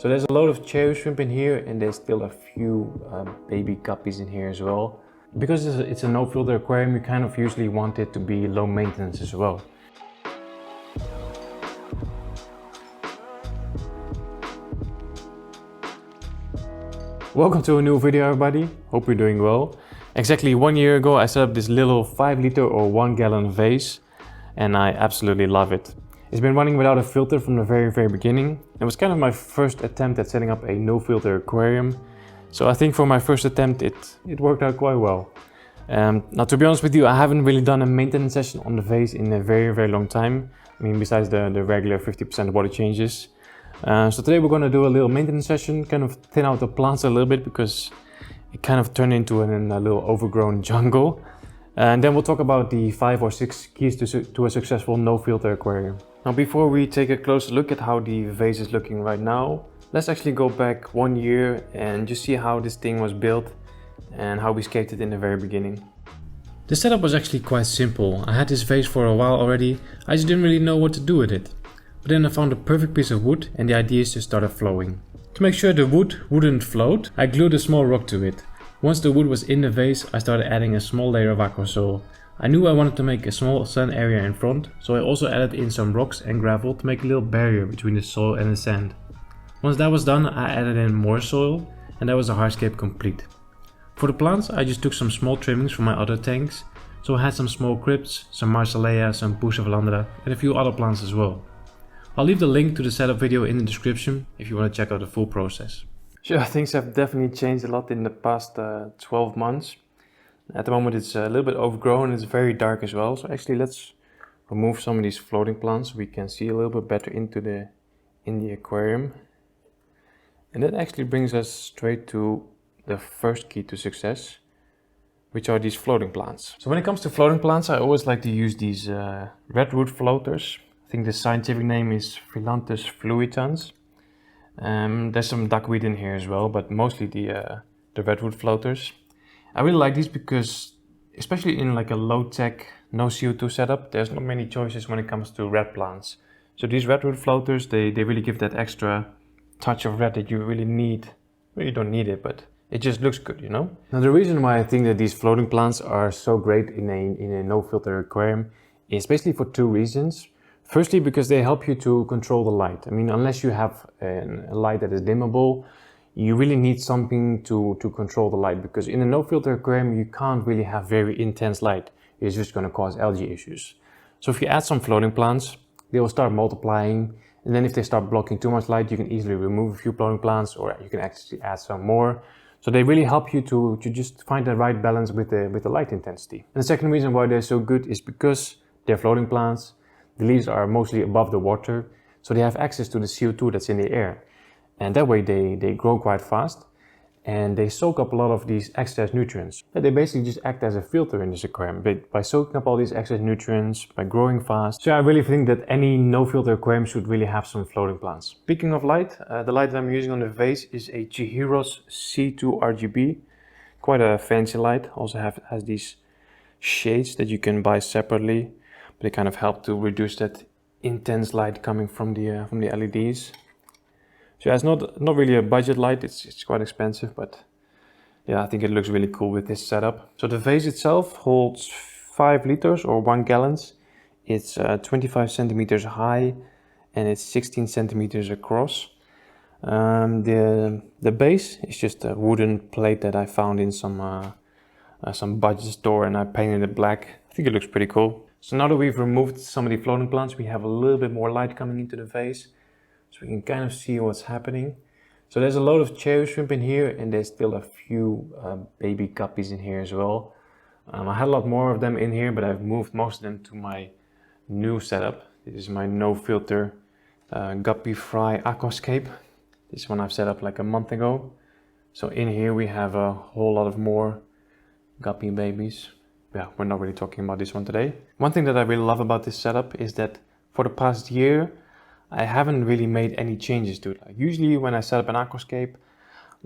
So there's a lot of cherry shrimp in here, and there's still a few baby guppies in here as well. Because it's a no-filter aquarium, you kind of usually want it to be low maintenance as well. Welcome to a new video, everybody. Hope you're doing well. Exactly 1 year ago I set up this little 5 liter or 1 gallon vase, and I absolutely love it. It's been running without a filter from the very beginning. It was kind of my first attempt at setting up a no filter aquarium, so I think for my first attempt it worked out quite well. Now, to be honest with you, I haven't really done a maintenance session on the vase in a very long time. I mean, besides the regular 50% water changes. So today we're going to do a little maintenance session, kind of thin out the plants a little bit because it kind of turned into a little overgrown jungle. And then we'll talk about the 5 or 6 keys to a successful no filter aquarium. Now, before we take a closer look at how the vase is looking right now, let's actually go back 1 year and just see how this thing was built and how we scaped it in the very beginning. The setup was actually quite simple. I had this vase for a while already. I just didn't really know what to do with it. But then I found a perfect piece of wood and the ideas just started flowing. To make sure the wood wouldn't float, I glued a small rock to it. Once the wood was in the vase, I started adding a small layer of aqua soil. I knew I wanted to make a small sun area in front, so I also added in some rocks and gravel to make a little barrier between the soil and the sand. Once that was done, I added in more soil, and that was the hardscape complete. For the plants, I just took some small trimmings from my other tanks, so I had some small crypts, some Marsalea, some Pusha Valandra, and a few other plants as well. I'll leave the link to the setup video in the description if you want to check out the full process. Sure, things have definitely changed a lot in the past 12 months. At the moment it's a little bit overgrown, it's very dark as well. So actually let's remove some of these floating plants so we can see a little bit better into the aquarium. And that actually brings us straight to the first key to success, which are these floating plants. So when it comes to floating plants, I always like to use these redwood floaters. I think the scientific name is Phyllanthus fluitans. There's some duckweed in here as well, but mostly the redwood floaters. I really like these because, especially in like a low-tech, no CO2 setup, there's not many choices when it comes to red plants. So these redwood floaters, they really give that extra touch of red that you really need. Well, you don't need it, but it just looks good, you know? Now, the reason why I think that these floating plants are so great in a no-filter aquarium is basically for 2 reasons. Firstly, because they help you to control the light. I mean, unless you have a light that is dimmable, you really need something to control the light, because in a no-filter aquarium, you can't really have very intense light. It's just going to cause algae issues. So if you add some floating plants, they will start multiplying. And then if they start blocking too much light, you can easily remove a few floating plants, or you can actually add some more. So they really help you to just find the right balance with the light intensity. And the second reason why they're so good is because they're floating plants. The leaves are mostly above the water, so they have access to the CO2 that's in the air. And that way they grow quite fast, and they soak up a lot of these excess nutrients. And they basically just act as a filter in this aquarium, by soaking up all these excess nutrients, by growing fast. So I really think that any no-filter aquarium should really have some floating plants. Speaking of light, the light that I'm using on the vase is a chihiros C2 RGB. Quite a fancy light, also has these shades that you can buy separately. But they kind of help to reduce that intense light coming from the LEDs. So yeah, it's not really a budget light, it's quite expensive, but yeah, I think it looks really cool with this setup. So the vase itself holds 5 liters or 1 gallons. It's 25 centimeters high and it's 16 centimeters across. The base is just a wooden plate that I found in some budget store, and I painted it black. I think it looks pretty cool. So now that we've removed some of the floating plants, we have a little bit more light coming into the vase, so we can kind of see what's happening. So there's a lot of cherry shrimp in here, and there's still a few baby guppies in here as well. I had a lot more of them in here, but I've moved most of them to my new setup. This is my no filter guppy fry aquascape. This one I've set up like a month ago. So in here we have a whole lot of more guppy babies. Yeah, we're not really talking about this one today. One thing that I really love about this setup is that for the past year, I haven't really made any changes to it. Like usually when I set up an aquascape,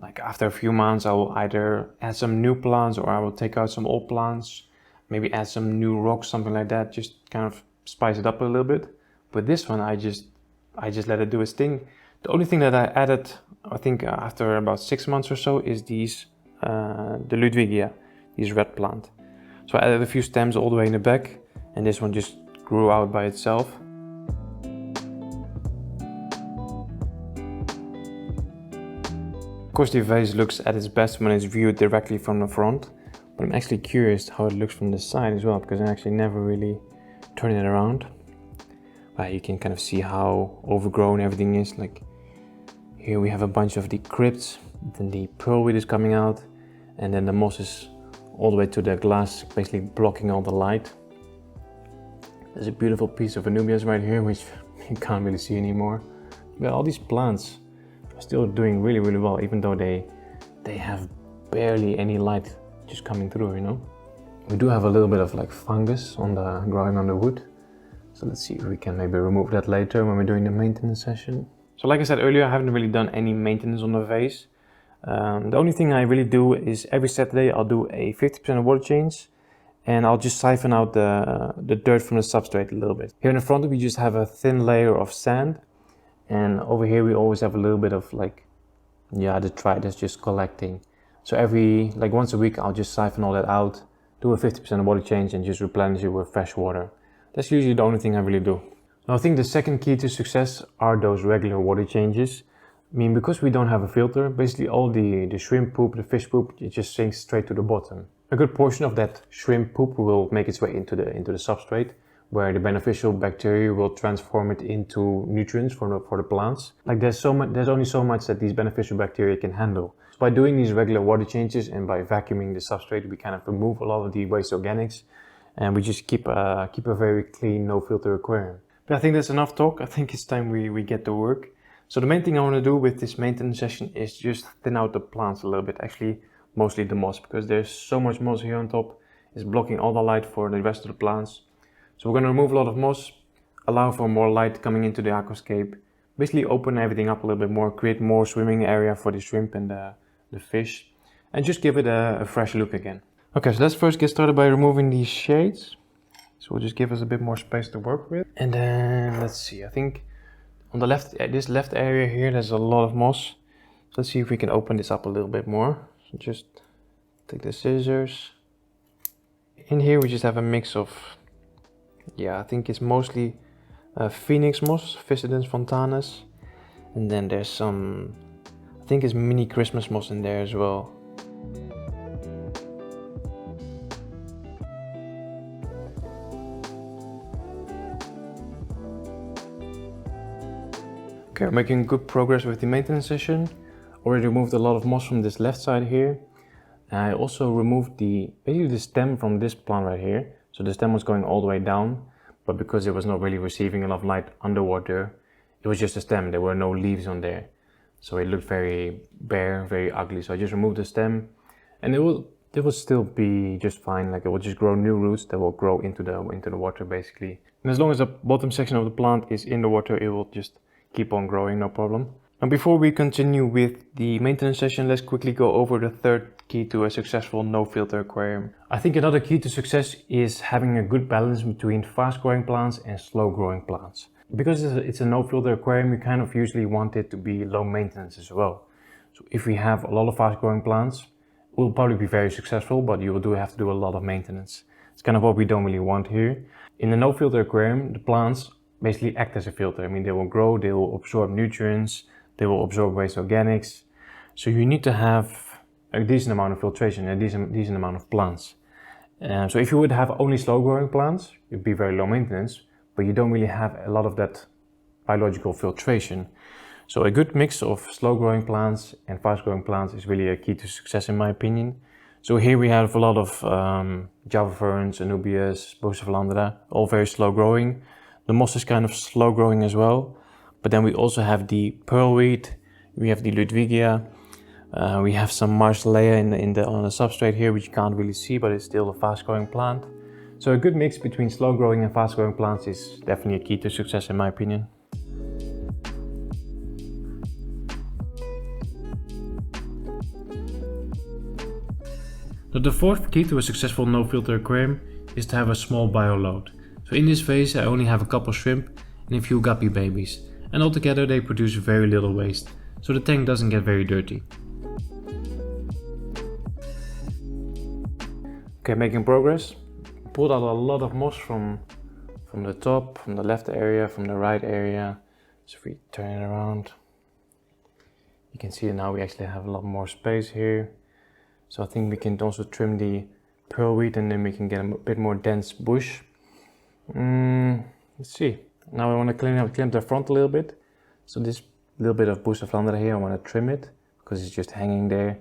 like after a few months, I will either add some new plants or I will take out some old plants, maybe add some new rocks, something like that, just kind of spice it up a little bit. But this one, I just let it do its thing. The only thing that I added I think after about 6 months or so, is these the Ludwigia, these red plant. So I added a few stems all the way in the back, and this one just grew out by itself. Of course, the vase looks at its best when it's viewed directly from the front, but I'm actually curious how it looks from the side as well, because I actually never really turn it around. You can kind of see how overgrown everything is. Like here we have a bunch of the crypts, then the pearlweed is coming out, and then the moss is all the way to the glass, basically blocking all the light. There's a beautiful piece of anubias right here, which you can't really see anymore. But all these plants are still doing really, really well, even though they have barely any light just coming through, you know. We do have a little bit of like fungus on the growing on the wood. So let's see if we can maybe remove that later when we're doing the maintenance session. So like I said earlier, I haven't really done any maintenance on the vase. The only thing I really do is every Saturday I'll do a 50% water change, and I'll just siphon out the dirt from the substrate a little bit. Here in the front we just have a thin layer of sand, and over here we always have a little bit of like, detritus just collecting. So once a week I'll just siphon all that out, do a 50% water change, and just replenish it with fresh water. That's usually the only thing I really do. Now I think the second key to success are those regular water changes. I mean, because we don't have a filter, basically all the shrimp poop, the fish poop, it just sinks straight to the bottom. A good portion of that shrimp poop will make its way into the substrate, where the beneficial bacteria will transform it into nutrients for the plants. Like there's only so much that these beneficial bacteria can handle. So by doing these regular water changes and by vacuuming the substrate, we kind of remove a lot of the waste organics, and we just keep a very clean, no filter aquarium. But I think that's enough talk. I think it's time we get to work. So the main thing I want to do with this maintenance session is just thin out the plants a little bit, actually mostly the moss, because there's so much moss here on top. It's blocking all the light for the rest of the plants. So we're going to remove a lot of moss, allow for more light coming into the aquascape, basically open everything up a little bit more, create more swimming area for the shrimp and the fish, and just give it a fresh look again. Okay, so let's first get started by removing these shades. So we'll just give us a bit more space to work with. And then let's see, I think on the left, this left area here, there's a lot of moss. So let's see if we can open this up a little bit more. So just take the scissors. In here we just have a mix of, I think it's mostly phoenix moss, Physidens fontanus. And then there's some, I think it's mini Christmas moss in there as well. Okay, we're making good progress with the maintenance session. Already removed a lot of moss from this left side here. I also removed basically the stem from this plant right here. So the stem was going all the way down, but because it was not really receiving enough light underwater, it was just a stem. There were no leaves on there. So it looked very bare, very ugly. So I just removed the stem, and it will still be just fine. Like it will just grow new roots that will grow into the water basically. And as long as the bottom section of the plant is in the water, it will just keep on growing, no problem. Now before we continue with the maintenance session, let's quickly go over the third key to a successful no-filter aquarium. I think another key to success is having a good balance between fast-growing plants and slow-growing plants. Because it's a no-filter aquarium, you kind of usually want it to be low maintenance as well. So if we have a lot of fast-growing plants, it will probably be very successful, but you will have to do a lot of maintenance. It's kind of what we don't really want here. In a no-filter aquarium, the plants basically act as a filter. I mean, they will grow, they will absorb nutrients, they will absorb waste organics. So you need to have a decent amount of filtration, a decent amount of plants. So if you would have only slow growing plants, it'd be very low maintenance, but you don't really have a lot of that biological filtration. So a good mix of slow growing plants and fast growing plants is really a key to success in my opinion. So here we have a lot of Java ferns, Anubias, Bucephalandra, all very slow growing. The moss is kind of slow growing as well, but then we also have the pearlweed, we have the Ludwigia, we have some Marcellea on the substrate here, which you can't really see, but it's still a fast growing plant. So a good mix between slow growing and fast growing plants is definitely a key to success in my opinion. Now the fourth key to a successful no-filter aquarium is to have a small bioload. So in this vase I only have a couple shrimp and a few guppy babies, and altogether they produce very little waste. so the tank doesn't get very dirty. Okay, making progress. Pulled out a lot of moss from the top, from the left area, from the right area. So if we turn it around, you can see now we actually have a lot more space here. So I think we can also trim the pearlweed and then we can get a bit more dense bush. Let's see. Now I want to clean up the front a little bit. So this little bit of bush of Vlaanderen here, I want to trim it because it's just hanging there.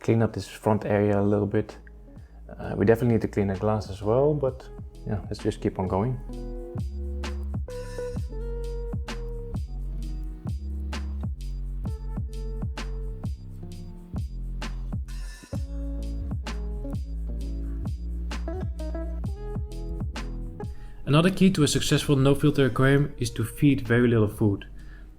Clean up this front area a little bit. We definitely need to clean the glass as well, but yeah, let's just keep on going. Another key to a successful no-filter aquarium is to feed very little food.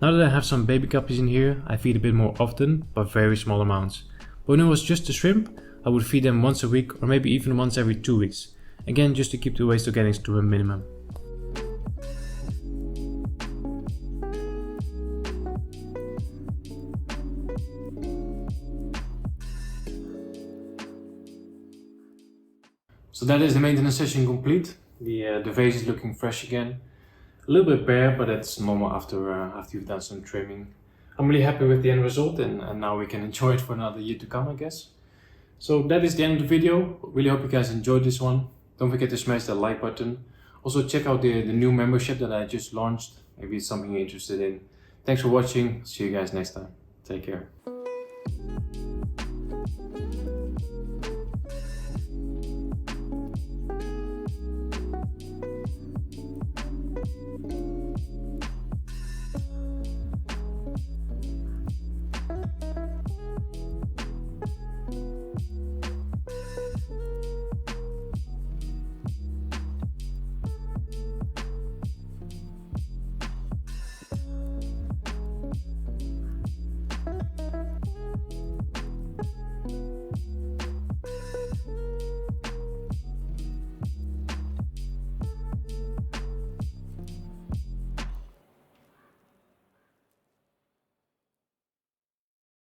Now that I have some baby guppies in here, I feed a bit more often, but very small amounts. But when it was just the shrimp, I would feed them once a week or maybe even once every 2 weeks. Again, just to keep the waste organics to a minimum. So that is the maintenance session complete. The vase is looking fresh again. A little bit bare, but that's normal after you've done some trimming. I'm really happy with the end result and now we can enjoy it for another year to come, I guess. So that is the end of the video. Really hope you guys enjoyed this one. Don't forget to smash that like button. Also check out the new membership that I just launched. Maybe it's something you're interested in. Thanks for watching. See you guys next time. Take care.